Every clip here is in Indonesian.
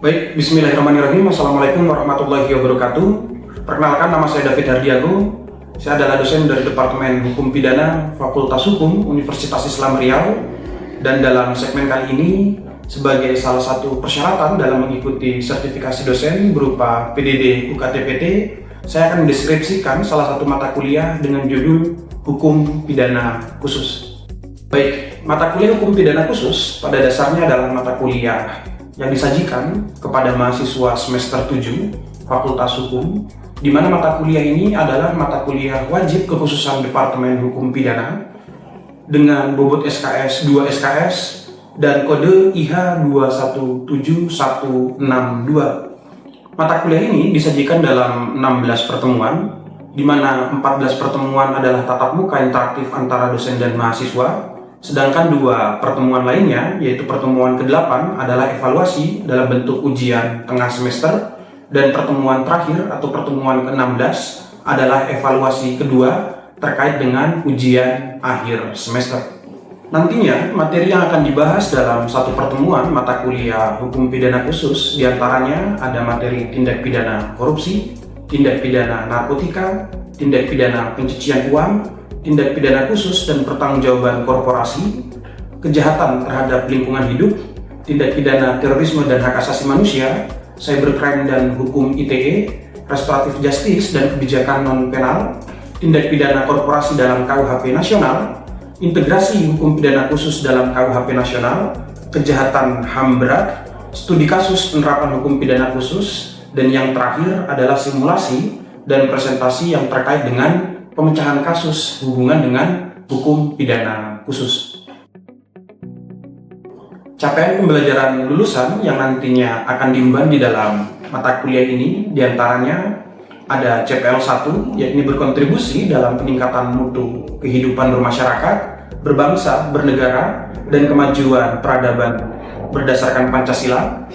Baik, bismillahirrahmanirrahim. Assalamualaikum warahmatullahi wabarakatuh. Perkenalkan, nama saya David Hardiago. Saya adalah dosen dari Departemen Hukum Pidana Fakultas Hukum Universitas Islam Riau. Dan dalam segmen kali ini, sebagai salah satu persyaratan dalam mengikuti sertifikasi dosen berupa PDD UKT-PT, saya akan mendeskripsikan salah satu mata kuliah dengan judul Hukum Pidana Khusus. Baik, mata kuliah Hukum Pidana Khusus pada dasarnya adalah mata kuliah yang disajikan kepada mahasiswa semester 7 Fakultas Hukum, di mana mata kuliah ini adalah mata kuliah wajib kekhususan Departemen Hukum Pidana dengan bobot SKS 2 SKS dan kode IH 217162. Mata kuliah ini disajikan dalam 16 pertemuan, di mana 14 pertemuan adalah tatap muka interaktif antara dosen dan mahasiswa. Sedangkan 2 pertemuan lainnya, yaitu pertemuan ke-8 adalah evaluasi dalam bentuk ujian tengah semester, dan pertemuan terakhir atau pertemuan ke-16 adalah evaluasi kedua terkait dengan ujian akhir semester. Nantinya, materi yang akan dibahas dalam satu pertemuan mata kuliah Hukum Pidana Khusus diantaranya ada materi tindak pidana korupsi, tindak pidana narkotika, tindak pidana pencucian uang, tindak pidana khusus dan pertanggungjawaban korporasi, kejahatan terhadap lingkungan hidup, tindak pidana terorisme dan hak asasi manusia, cybercrime dan hukum ITE, restoratif justice dan kebijakan non-penal, tindak pidana korporasi dalam KUHP nasional, integrasi hukum pidana khusus dalam KUHP nasional, kejahatan HAM berat, studi kasus penerapan hukum pidana khusus, dan yang terakhir adalah simulasi dan presentasi yang terkait dengan pemecahan kasus hubungan dengan hukum pidana khusus. Capaian pembelajaran lulusan yang nantinya akan diemban di dalam mata kuliah ini diantaranya ada CPL 1, yakni berkontribusi dalam peningkatan mutu kehidupan bermasyarakat, berbangsa, bernegara, dan kemajuan peradaban berdasarkan Pancasila.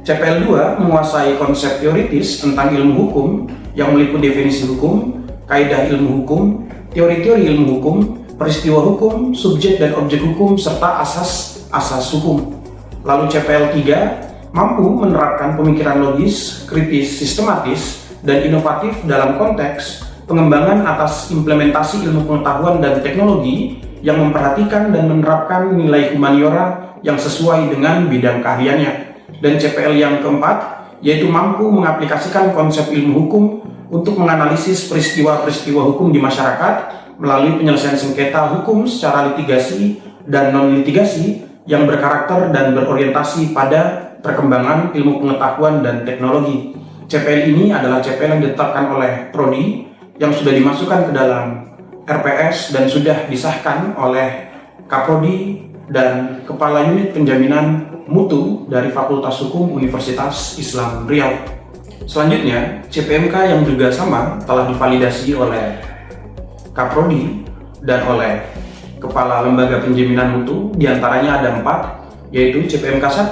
CPL 2 menguasai konsep teoritis tentang ilmu hukum yang meliputi definisi hukum, kaidah ilmu hukum, teori-teori ilmu hukum, peristiwa hukum, subjek dan objek hukum, serta asas hukum. Lalu CPL 3 mampu menerapkan pemikiran logis, kritis, sistematis, dan inovatif dalam konteks pengembangan atas implementasi ilmu pengetahuan dan teknologi yang memperhatikan dan menerapkan nilai humaniora yang sesuai dengan bidang keahliannya. Dan CPL yang keempat yaitu mampu mengaplikasikan konsep ilmu hukum untuk menganalisis peristiwa-peristiwa hukum di masyarakat melalui penyelesaian sengketa hukum secara litigasi dan non-litigasi yang berkarakter dan berorientasi pada perkembangan ilmu pengetahuan dan teknologi. CPL ini adalah CPL yang ditetapkan oleh Prodi yang sudah dimasukkan ke dalam RPS dan sudah disahkan oleh Kaprodi dan Kepala Unit Penjaminan Mutu dari Fakultas Hukum Universitas Islam Riau. Selanjutnya, CPMK yang juga sama telah divalidasi oleh Kaprodi dan oleh Kepala Lembaga Penjaminan Mutu, diantaranya ada 4, yaitu CPMK 1,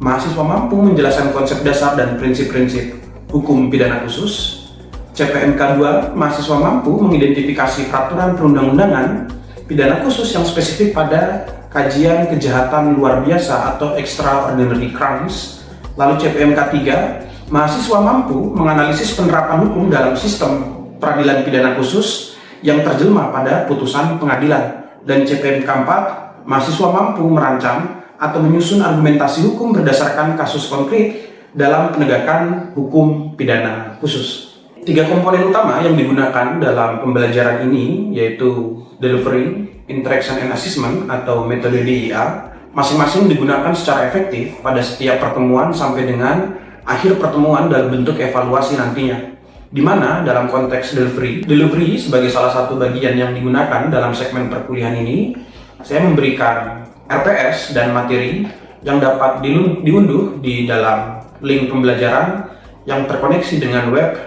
mahasiswa mampu menjelaskan konsep dasar dan prinsip-prinsip hukum pidana khusus. CPMK 2, mahasiswa mampu mengidentifikasi peraturan perundang-undangan pidana khusus yang spesifik pada kajian kejahatan luar biasa atau extraordinary crimes. Lalu CPMK 3, mahasiswa mampu menganalisis penerapan hukum dalam sistem peradilan pidana khusus yang terjelma pada putusan pengadilan. Dan CPMK 4, mahasiswa mampu merancang atau menyusun argumentasi hukum berdasarkan kasus konkret dalam penegakan hukum pidana khusus. 3 komponen utama yang digunakan dalam pembelajaran ini yaitu delivery, interaction and assessment atau metode DIA, masing-masing digunakan secara efektif pada setiap pertemuan sampai dengan akhir pertemuan dalam bentuk evaluasi nantinya, di mana dalam konteks delivery sebagai salah satu bagian yang digunakan dalam segmen perkuliahan ini, saya memberikan RPS dan materi yang dapat diunduh di dalam link pembelajaran yang terkoneksi dengan web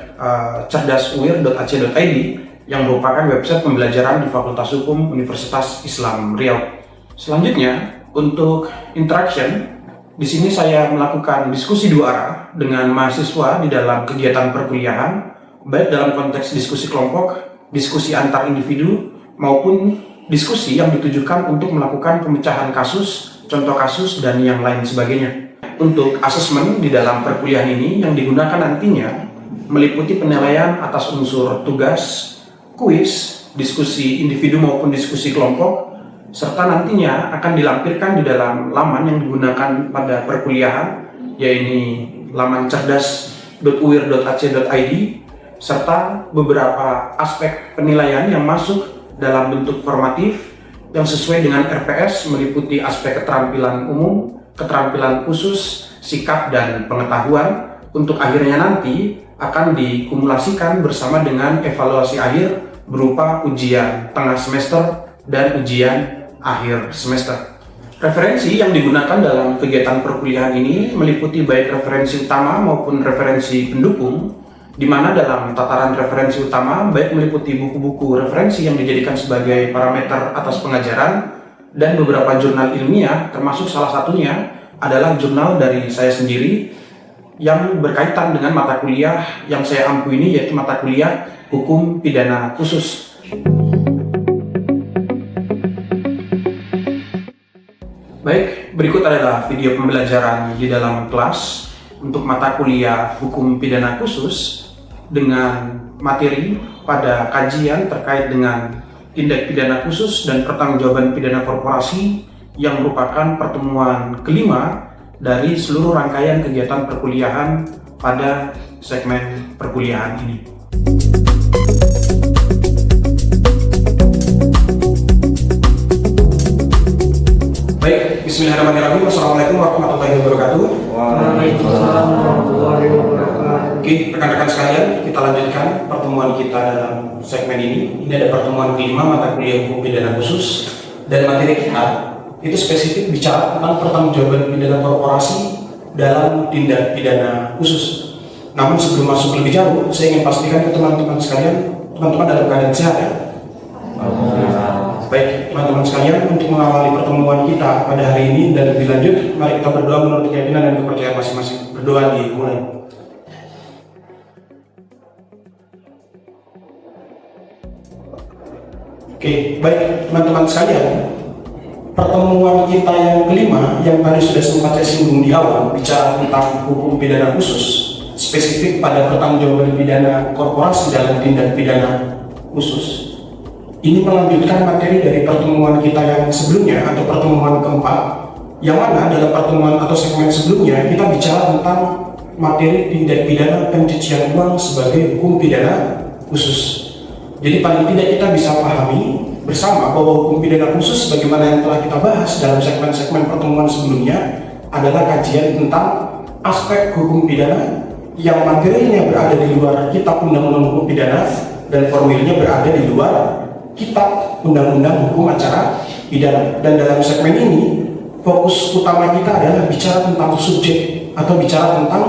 cerdasuir.ac.id yang merupakan website pembelajaran di Fakultas Hukum Universitas Islam Riau. Selanjutnya, untuk interaction, di sini saya melakukan diskusi 2 arah dengan mahasiswa di dalam kegiatan perkuliahan, baik dalam konteks diskusi kelompok, diskusi antar individu, maupun diskusi yang ditujukan untuk melakukan pemecahan kasus, contoh kasus, dan yang lain sebagainya. untuk asesmen di dalam perkuliahan ini yang digunakan nantinya meliputi penilaian atas unsur tugas, kuis, diskusi individu maupun diskusi kelompok, serta nantinya akan dilampirkan di dalam laman yang digunakan pada perkuliahan, yaitu laman cerdas.uir.ac.id, serta beberapa aspek penilaian yang masuk dalam bentuk formatif yang sesuai dengan RPS, meliputi aspek keterampilan umum, keterampilan khusus, sikap, dan pengetahuan, untuk akhirnya nanti akan dikumulasikan bersama dengan evaluasi akhir berupa ujian tengah semester dan ujian akhir semester. Referensi yang digunakan dalam kegiatan perkuliahan ini meliputi baik referensi utama maupun referensi pendukung, di mana dalam tataran referensi utama baik meliputi buku-buku referensi yang dijadikan sebagai parameter atas pengajaran dan beberapa jurnal ilmiah, termasuk salah satunya adalah jurnal dari saya sendiri yang berkaitan dengan mata kuliah yang saya ampu ini, yaitu mata kuliah Hukum Pidana Khusus. Baik, berikut adalah video pembelajaran di dalam kelas untuk mata kuliah Hukum Pidana Khusus dengan materi pada kajian terkait dengan tindak pidana khusus dan pertanggungjawaban pidana korporasi yang merupakan pertemuan kelima dari seluruh rangkaian kegiatan perkuliahan pada segmen perkuliahan ini. Baik, bismillahirrahmanirrahim. Assalamualaikum warahmatullahi wabarakatuh. Waalaikumsalam warahmatullahi wabarakatuh. Oke, rekan-rekan sekalian, kita lanjutkan pertemuan kita dalam segmen ini. Ini ada pertemuan kelima mata kuliah Hukum Pidana Khusus, dan materi kita itu spesifik bicara tentang pertanggungjawaban pidana korporasi dalam tindak pidana khusus. Namun sebelum masuk lebih jauh, saya ingin pastikan ke teman-teman sekalian, teman-teman dalam keadaan sehat ya? Baik, teman-teman sekalian, untuk mengawali pertemuan kita pada hari ini dan lebih lanjut, mari kita berdoa menurut keyakinan dan kepercayaan masing-masing. Berdoa dimulai. Oke, baik teman-teman sekalian, pertemuan kita yang kelima yang tadi sudah sempat saya singgung di awal bicara tentang hukum pidana khusus, spesifik pada pertanggungjawaban pidana korporasi dalam tindak pidana khusus. Ini melanjutkan materi dari pertemuan kita yang sebelumnya atau pertemuan keempat, yang mana dalam pertemuan atau segmen sebelumnya kita bicara tentang materi tindak pidana pencucian uang sebagai hukum pidana khusus. Jadi paling tidak kita bisa pahami bersama bahwa hukum pidana khusus sebagaimana yang telah kita bahas dalam segmen-segmen pertemuan sebelumnya adalah kajian tentang aspek hukum pidana yang materinya berada di luar kitab undang-undang hukum pidana dan formilnya berada di luar kitab undang-undang hukum acara pidana. Dan dalam segmen ini fokus utama kita adalah bicara tentang subjek atau bicara tentang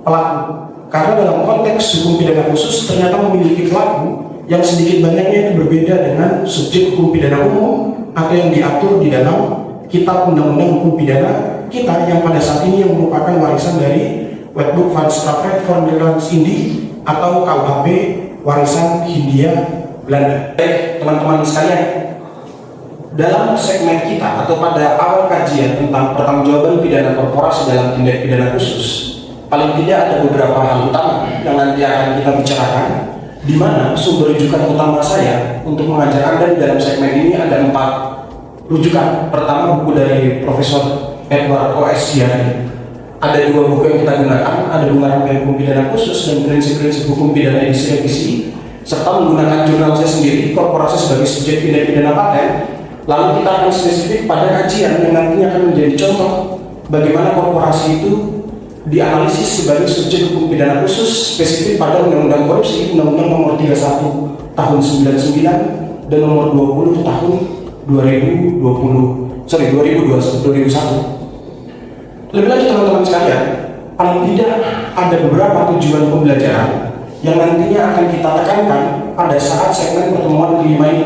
pelaku, karena dalam konteks hukum pidana khusus ternyata memiliki pelaku yang sedikit banyaknya itu berbeda dengan subjek hukum pidana umum atau yang diatur di dalam kitab undang-undang hukum pidana kita yang pada saat ini yang merupakan warisan dari Wetboek van Strafrecht voor Nederlands Indië atau KUHP warisan Hindia Belanda. Baik teman-teman sekalian, dalam segmen kita atau pada awal kajian tentang pertanggungjawaban pidana korporasi dalam tindak pidana khusus, paling tidak ada beberapa hal utama yang nanti akan kita bicarakan, di mana sumber rujukan utama saya untuk mengajar Anda di dalam segmen ini ada 4 rujukan. Pertama, buku dari Profesor Edward O.S. Giani. Ada 2 buku yang kita gunakan, ada Bunga Rangkai Hukum Pidana Khusus dan Prinsip-Prinsip Hukum Pidana Edisi Revisi, serta menggunakan jurnal saya sendiri, Korporasi sebagai Subjek Tindak Pidana Paten. Lalu kita akan spesifik pada kajian yang nantinya akan menjadi contoh bagaimana korporasi itu dianalisis sebagai subjek hukum pidana khusus spesifik pada Undang-Undang Korupsi, Undang-Undang Nomor 31 Tahun 99 dan Nomor 20 Tahun 2021. Lebih lanjut teman-teman sekalian, paling tidak ada beberapa tujuan pembelajaran yang nantinya akan kita tekankan pada saat segmen pertemuan kelima ini.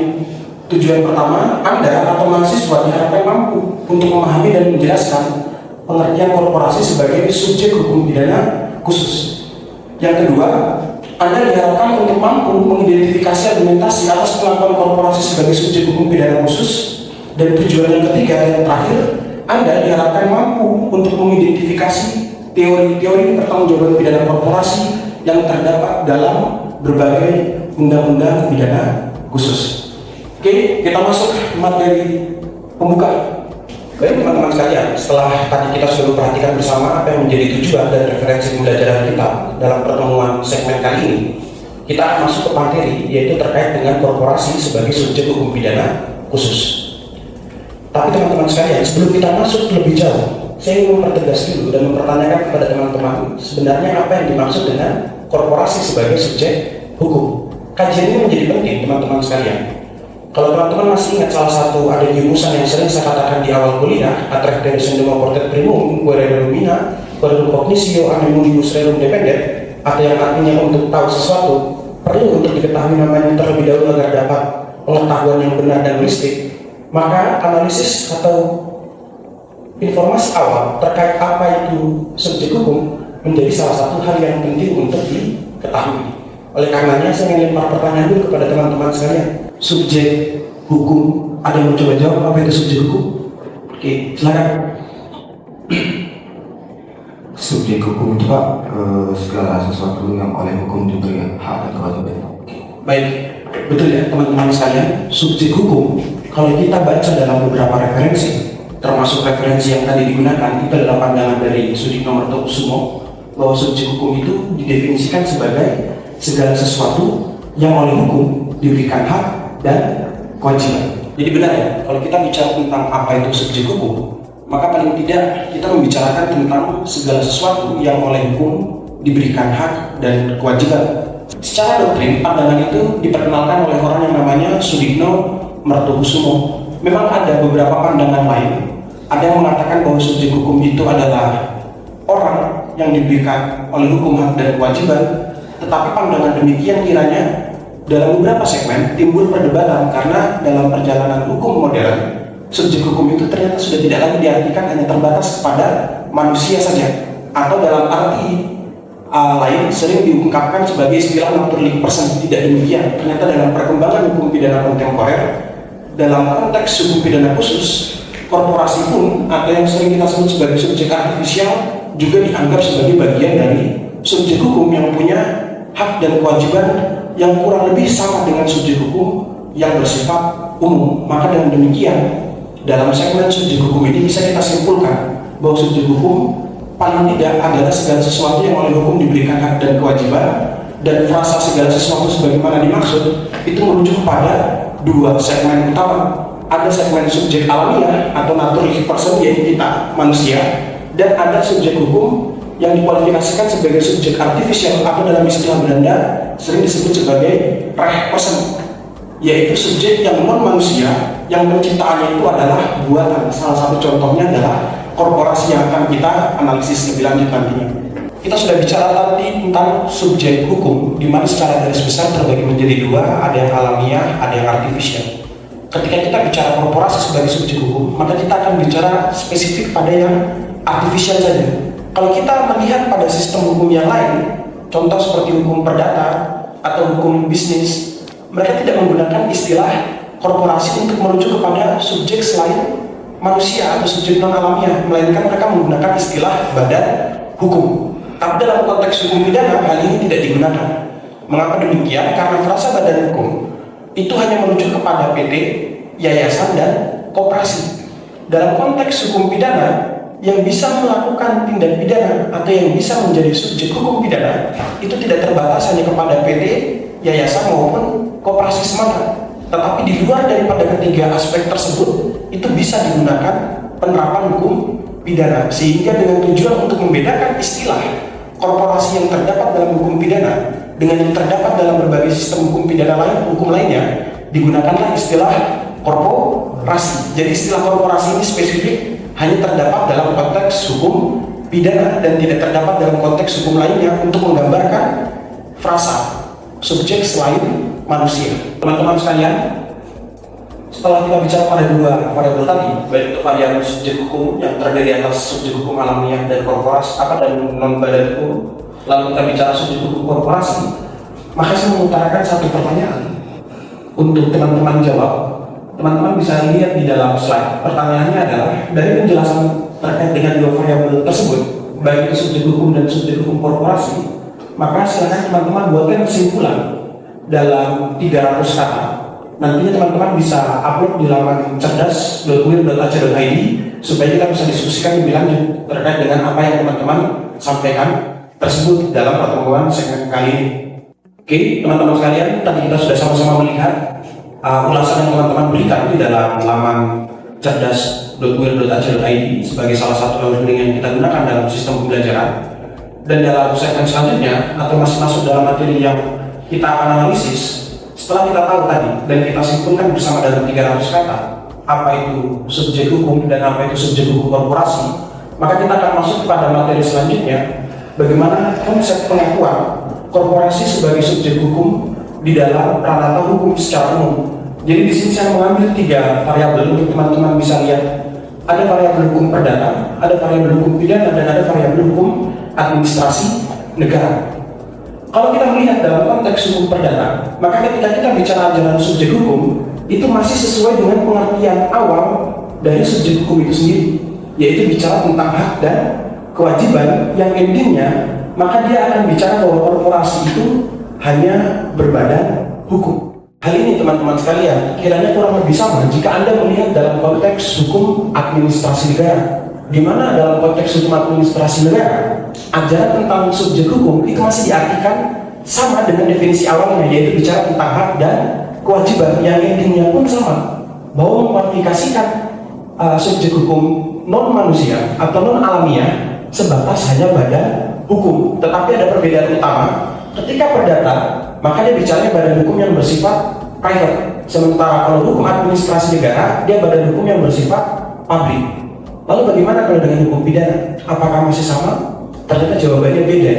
Tujuan pertama, Anda atau mahasiswa diharapkan mampu untuk memahami dan menjelaskan pengertian korporasi sebagai subjek hukum pidana khusus. Yang kedua, Anda diharapkan untuk mampu mengidentifikasi argumentasi atas pengakuan korporasi sebagai subjek hukum pidana khusus. Dan tujuan yang ketiga, yang terakhir, Anda diharapkan mampu untuk mengidentifikasi teori-teori pertanggungjawaban pidana korporasi yang terdapat dalam berbagai undang-undang pidana khusus. Oke, kita masuk materi pembuka. Baik teman-teman sekalian, setelah tadi kita sudah perhatikan bersama apa yang menjadi tujuan dan referensi pembelajaran kita dalam pertemuan segmen kali ini, kita akan masuk ke materi yaitu terkait dengan korporasi sebagai subjek hukum pidana khusus. Tapi teman-teman sekalian, sebelum kita masuk lebih jauh, saya ingin mempertegas dulu dan mempertanyakan kepada teman-teman sebenarnya apa yang dimaksud dengan korporasi sebagai subjek hukum. Kajian ini menjadi penting teman-teman sekalian. Kalau teman-teman masih ingat salah satu ada rumusan yang sering saya katakan di awal kuliah, attractio sendemo portet primum, quaere lumina, quaere cognisio animulius rerum dependent, atau yang artinya untuk tahu sesuatu perlu untuk diketahui namanya terlebih dahulu agar dapat pengetahuan yang benar dan holistik. Maka analisis atau informasi awal terkait apa itu subjek hukum menjadi salah satu hal yang penting untuk diketahui. Oleh karenanya saya ingin lempar pertanyaan dulu kepada teman-teman sekalian. Subjek hukum, ada yang mau coba jawab apa itu subjek hukum? Oke, silakan. Subjek hukum itu Pak, segala sesuatu yang oleh hukum diberi hak atau kewajiban. Baik, betul ya teman-teman sekalian. Subjek hukum, kalau kita baca dalam beberapa referensi, termasuk referensi yang tadi digunakan, itu adalah pandangan dari Sudikno Mertokusumo bahwa subjek hukum itu didefinisikan sebagai segala sesuatu yang oleh hukum diberikan hak dan kewajiban. Jadi benar ya, kalau kita bicara tentang apa itu subjek hukum, maka paling tidak kita membicarakan tentang segala sesuatu yang oleh hukum diberikan hak dan kewajiban. Secara doktrin, pandangan itu diperkenalkan oleh orang yang namanya Sudikno Mertokusumo. Memang ada beberapa pandangan lain. Ada yang mengatakan bahwa subjek hukum itu adalah orang yang diberikan oleh hukum hak dan kewajiban. Tetapi pandangan demikian kiranya dalam beberapa segmen timbul perdebatan karena dalam perjalanan hukum modern subjek hukum itu ternyata sudah tidak lagi diartikan hanya terbatas kepada manusia saja, atau dalam arti lain sering diungkapkan sebagai istilah naturally person. Tidak demikian. Ternyata dalam perkembangan hukum pidana kontemporer, dalam konteks hukum pidana khusus, korporasi pun atau yang sering kita sebut sebagai subjek artifisial juga dianggap sebagai bagian dari subjek hukum yang punya hak dan kewajiban yang kurang lebih sama dengan subjek hukum yang bersifat umum. Maka dengan demikian, dalam segmen subjek hukum ini bisa kita simpulkan bahwa subjek hukum paling tidak adalah segala sesuatu yang oleh hukum diberikan hak dan kewajiban, dan frasa segala sesuatu sebagaimana dimaksud itu merujuk pada dua segmen utama. Ada segmen subjek alamiah atau naturally person, yaitu kita manusia, dan ada subjek hukum yang dikualifikasikan sebagai subjek artifisial atau dalam istilah Belanda sering disebut sebagai recht person, yaitu subjek yang non manusia yang penciptaannya itu adalah buatan. Salah satu contohnya adalah korporasi yang akan kita analisis lebih lanjut nantinya. Kita sudah bicara tadi tentang subjek hukum, di mana secara garis besar terbagi menjadi dua, ada yang alamiah, ada yang artifisial. Ketika kita bicara korporasi sebagai subjek hukum, maka kita akan bicara spesifik pada yang artifisial saja. Kalau kita melihat pada sistem hukum yang lain, contoh seperti hukum perdata atau hukum bisnis, mereka tidak menggunakan istilah korporasi untuk merujuk kepada subjek selain manusia atau subjek non alamiah, melainkan mereka menggunakan istilah badan hukum. Tapi dalam konteks hukum pidana hal ini tidak digunakan. Mengapa demikian? Karena frasa badan hukum itu hanya merujuk kepada PT, yayasan, dan koperasi. Dalam konteks hukum pidana, yang bisa melakukan tindak pidana atau yang bisa menjadi subjek hukum pidana itu tidak terbatas hanya kepada PT, yayasan maupun koperasi semata. Tetapi di luar daripada ketiga aspek tersebut itu bisa digunakan penerapan hukum pidana, sehingga dengan tujuan untuk membedakan istilah korporasi yang terdapat dalam hukum pidana dengan yang terdapat dalam berbagai sistem hukum pidana hukum lainnya, digunakanlah istilah korporasi. Jadi istilah korporasi ini spesifik hanya terdapat dalam konteks hukum pidana dan tidak terdapat dalam konteks hukum lainnya untuk menggambarkan frasa subjek selain manusia. Teman-teman sekalian, setelah kita bicara pada dua variabel tadi, baik itu variabel subjek hukum yang terdiri atas subjek hukum alamiah dan korporasi dan non badan hukum, lalu kita bicara subjek hukum korporasi, maka saya mengutarakan satu pertanyaan untuk teman-teman jawab. teman-teman bisa lihat di dalam slide. Pertanyaannya adalah, dari penjelasan terkait dengan dua variabel tersebut, baik itu subjek hukum dan subjek hukum korporasi, maka silakan teman-teman buatkan kesimpulan dalam 300 kata. Nantinya teman-teman bisa upload di laman cerdas.wir.ac.id supaya kita bisa diskusikan lebih lanjut terkait dengan apa yang teman-teman sampaikan tersebut dalam pertemuan segmen kali ini. Oke, teman-teman sekalian, tadi kita sudah sama-sama melihat ulasan yang teman-teman berikan di dalam laman cerdas.wir.ac.id sebagai salah satu learning yang kita gunakan dalam sistem pembelajaran. Dan dalam segmen selanjutnya, atau masih masuk dalam materi yang kita akan analisis, setelah kita tahu tadi dan kita simpulkan bersama dalam 300 kata apa itu subjek hukum dan apa itu subjek hukum korporasi, maka kita akan masuk pada materi selanjutnya, bagaimana konsep pengakuan korporasi sebagai subjek hukum di dalam ranah hukum secara umum. Jadi di sini saya mengambil 3 variabel untuk teman-teman bisa lihat. Ada variabel hukum perdata, ada variabel hukum pidana, dan ada variabel hukum administrasi negara. Kalau kita melihat dalam konteks hukum perdata, maka ketika kita bicara ajaran subjek hukum, itu masih sesuai dengan pengertian awal dari subjek hukum itu sendiri, yaitu bicara tentang hak dan kewajiban yang endingnya, maka dia akan bicara bahwa korporasi itu hanya berbadan hukum. Hal ini teman-teman sekalian, kiranya kurang lebih sama jika Anda melihat dalam konteks hukum administrasi negara, di mana dalam konteks hukum administrasi negara, ajaran tentang subjek hukum itu masih diartikan sama dengan definisi awalnya, yaitu bicara tentang hak dan kewajiban yang intinya pun sama, bahwa mengkualifikasikan subjek hukum non manusia atau non alamiah sebatas hanya badan hukum. Tetapi ada perbedaan utama. Ketika perdata, maka dia bicara badan hukum yang bersifat private, sementara kalau hukum administrasi negara, dia badan hukum yang bersifat publik. Lalu bagaimana kalau dengan hukum pidana? Apakah masih sama? Ternyata jawabannya beda.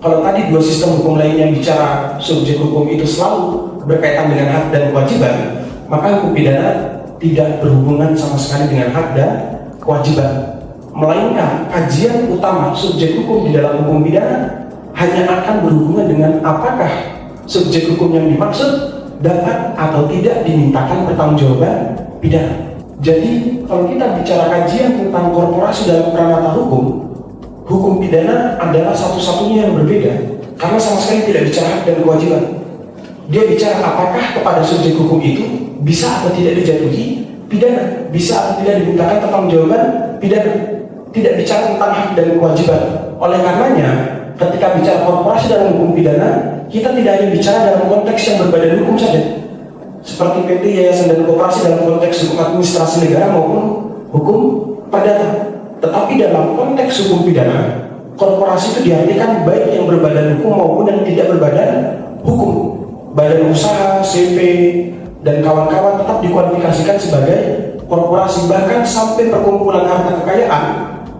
Kalau tadi 2 sistem hukum lain yang bicara subjek hukum itu selalu berkaitan dengan hak dan kewajiban, maka hukum pidana tidak berhubungan sama sekali dengan hak dan kewajiban. Melainkan kajian utama subjek hukum di dalam hukum pidana hanya akan berhubungan dengan apakah subjek hukum yang dimaksud dapat atau tidak dimintakan pertanggungjawaban pidana. Jadi kalau kita bicara kajian tentang korporasi dalam ranah hukum pidana adalah satu-satunya yang berbeda karena sama sekali tidak bicara hak dan kewajiban. Dia bicara apakah kepada subjek hukum itu bisa atau tidak dijatuhi pidana, bisa atau tidak dimintakan pertanggungjawaban pidana. Tidak bicara tentang hak dan kewajiban. Oleh karenanya, ketika bicara korporasi dalam hukum pidana, kita tidak hanya bicara dalam konteks yang berbadan hukum saja, seperti PT, yayasan, dan koperasi dalam konteks hukum administrasi negara maupun hukum perdata. Tetapi dalam konteks hukum pidana, korporasi itu diartikan baik yang berbadan hukum maupun yang tidak berbadan hukum. Badan usaha, CV, dan kawan-kawan tetap dikualifikasikan sebagai korporasi, bahkan sampai perkumpulan harta kekayaan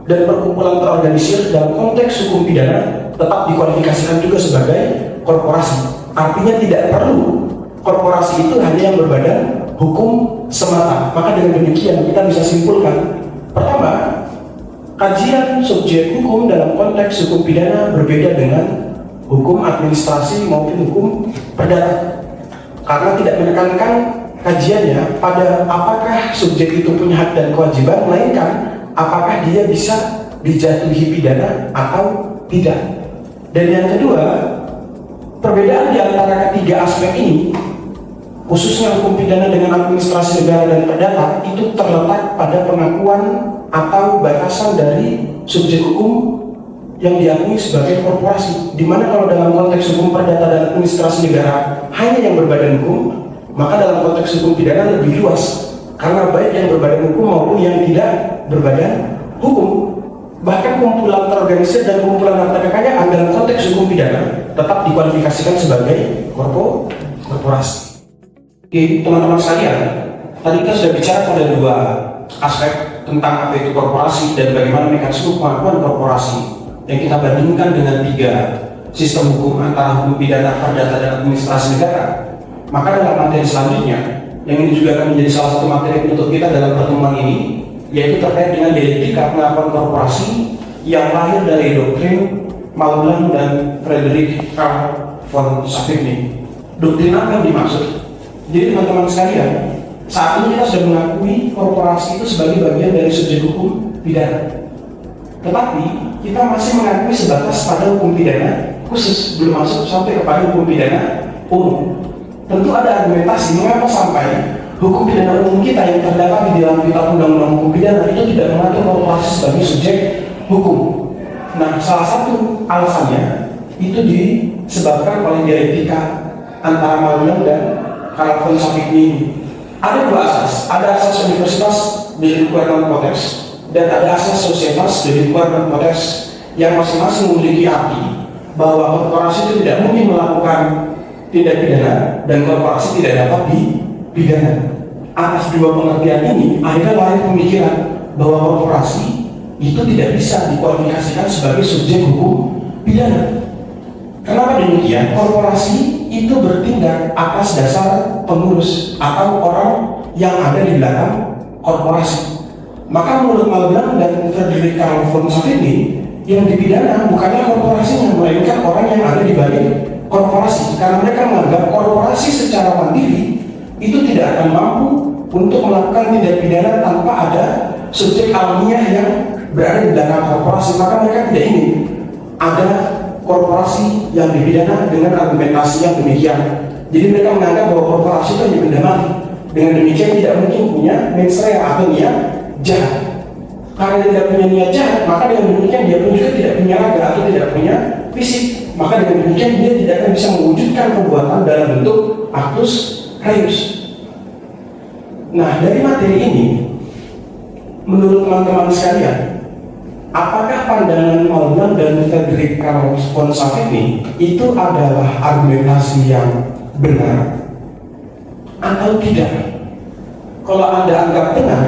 dan perkumpulan terorganisir dalam konteks hukum pidana tetap dikualifikasikan juga sebagai korporasi. Artinya tidak perlu korporasi itu hanya yang berbadan hukum semata. Maka dengan demikian kita bisa simpulkan, pertama, kajian subjek hukum dalam konteks hukum pidana berbeda dengan hukum administrasi maupun hukum perdata, karena tidak menekankan kajiannya pada apakah subjek itu punya hak dan kewajiban, melainkan apakah dia bisa dijatuhi pidana atau tidak. Dan yang kedua, perbedaan di antara ketiga aspek ini, khususnya hukum pidana dengan administrasi negara dan perdata, itu terletak pada pengakuan atau batasan dari subjek hukum yang diakui sebagai korporasi. Dimana kalau dalam konteks hukum perdata dan administrasi negara hanya yang berbadan hukum, maka dalam konteks hukum pidana lebih luas, karena baik yang berbadan hukum maupun yang tidak berbadan hukum. Bahkan kumpulan terorganisir dan kumpulan harta kekayaan dalam konteks hukum pidana tetap dikualifikasikan sebagai korporasi. Oke, teman-teman sekalian, tadi kita sudah bicara pada 2 aspek tentang apa itu korporasi dan bagaimana mekanisme pengakuan korporasi yang kita bandingkan dengan 3 sistem hukum antara hukum pidana, perdata, dan administrasi negara. Maka dalam materi selanjutnya, yang ini juga akan menjadi salah satu materi penutup kita dalam pertemuan ini, yaitu terkait dengan dialektika pengakuan korporasi yang lahir dari doktrin Maudlin dan Friedrich Karl von Savigny. Doktrin apa yang dimaksud? Jadi teman-teman sekalian, saat ini kita sudah mengakui korporasi itu sebagai bagian dari subjek hukum pidana. Tetapi kita masih mengakui sebatas pada hukum pidana khusus, belum masuk sampai kepada hukum pidana umum. Tentu ada argumentasi mengapa sampai hukum pidana umum kita yang terdapat di dalam kitab undang-undang hukum pidana itu tidak mengatur korporasi sebagai subjek hukum. Nah, salah satu alasannya itu disebabkan oleh dialektika antara Magelang dan Carl von Savigny ini. Ada dua asas, ada asas universitas de lingkungan konteks dan ada asas societas de lingkungan konteks yang masing-masing memiliki arti bahwa korporasi itu tidak mungkin melakukan tindak pidana dan korporasi tidak dapat dipidana. Atas dua pengertian ini akhirnya lahir pemikiran bahwa korporasi itu tidak bisa dikualifikasikan sebagai subjek hukum pidana. Kenapa demikian? Korporasi itu bertindak atas dasar pengurus atau orang yang ada di belakang korporasi. Maka menurut Magelang dan Frederick Carl von Savigny, yang dipidana bukannya korporasinya, melainkan orang yang ada di balik korporasi. Karena mereka menganggap korporasi secara mandiri itu tidak akan mampu untuk melakukan tindak pidana tanpa ada subjek alamiah yang berada di belakang korporasi. Maka mereka tidak ingin ada korporasi yang dipidana dengan argumentasi yang demikian. Jadi mereka menganggap bahwa korporasi itu hanya benda mati. Dengan demikian tidak mungkin punya mens rea atau niat jahat. Karena dia tidak punya niat jahat, maka dengan demikian dia pun juga tidak punya raga atau tidak punya fisik. Maka dengan demikian dia tidak akan bisa mewujudkan perbuatan dalam bentuk actus reus. Nah, dari materi ini, menurut teman-teman sekalian, apakah pandangan Magelang dan Frederick Carl von Savigny itu adalah argumentasi yang benar atau tidak? Kalau Anda anggap benar,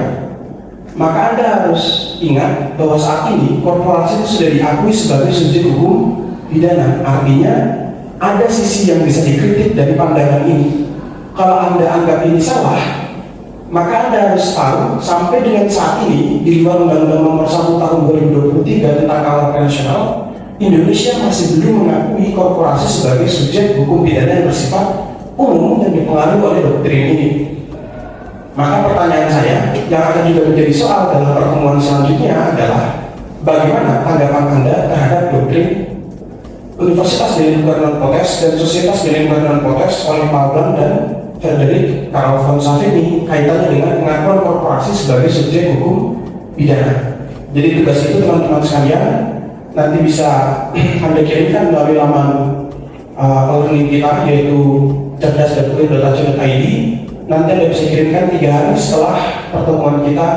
maka Anda harus ingat bahwa saat ini korporasi itu sudah diakui sebagai subjek hukum pidana. Artinya ada sisi yang bisa dikritik dari pandangan ini. Kalau Anda anggap ini salah, maka Anda harus tahu sampai dengan saat ini di luar Undang-Undang Nomor 1 Tahun 2023 tentang KUHP nasional, Indonesia masih belum mengakui korporasi sebagai subjek hukum pidana yang bersifat umum yang dipengaruhi oleh doktrin ini. Maka pertanyaan saya yang akan juga menjadi soal dalam pertemuan selanjutnya adalah bagaimana tanggapan Anda terhadap doktrin Universitas de lingkungan konteks dan Societas de lingkungan konteks oleh Magelang dan Frederick Carl von Savigny kaitannya dengan pengakuan korporasi sebagai subjek hukum pidana. Jadi tugas itu teman-teman sekalian nanti bisa Anda kirimkan melalui laman elektronik kita yaitu cerdas.ui.ac.id. Nanti Anda bisa kirimkan 3 hari setelah pertemuan kita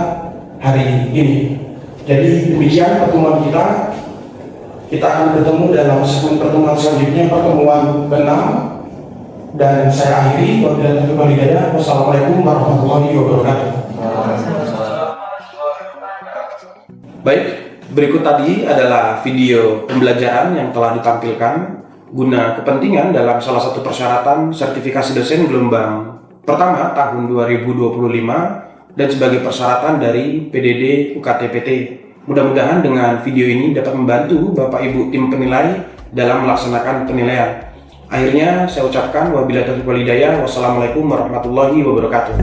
hari ini. Jadi demikian pertemuan kita. Kita akan bertemu dalam segmen pertemuan selanjutnya, pertemuan ke-6. Dan saya akhiri, wassalamualaikum warahmatullahi wabarakatuh. Baik, berikut tadi adalah video pembelajaran yang telah ditampilkan guna kepentingan dalam salah satu persyaratan sertifikasi dosen gelombang pertama tahun 2025 dan sebagai persyaratan dari PDD UKT-PT. Mudah-mudahan dengan video ini dapat membantu Bapak Ibu tim penilai dalam melaksanakan penilaian. Akhirnya saya ucapkan wabillahi taufiq wal hidayah. Wassalamualaikum warahmatullahi wabarakatuh.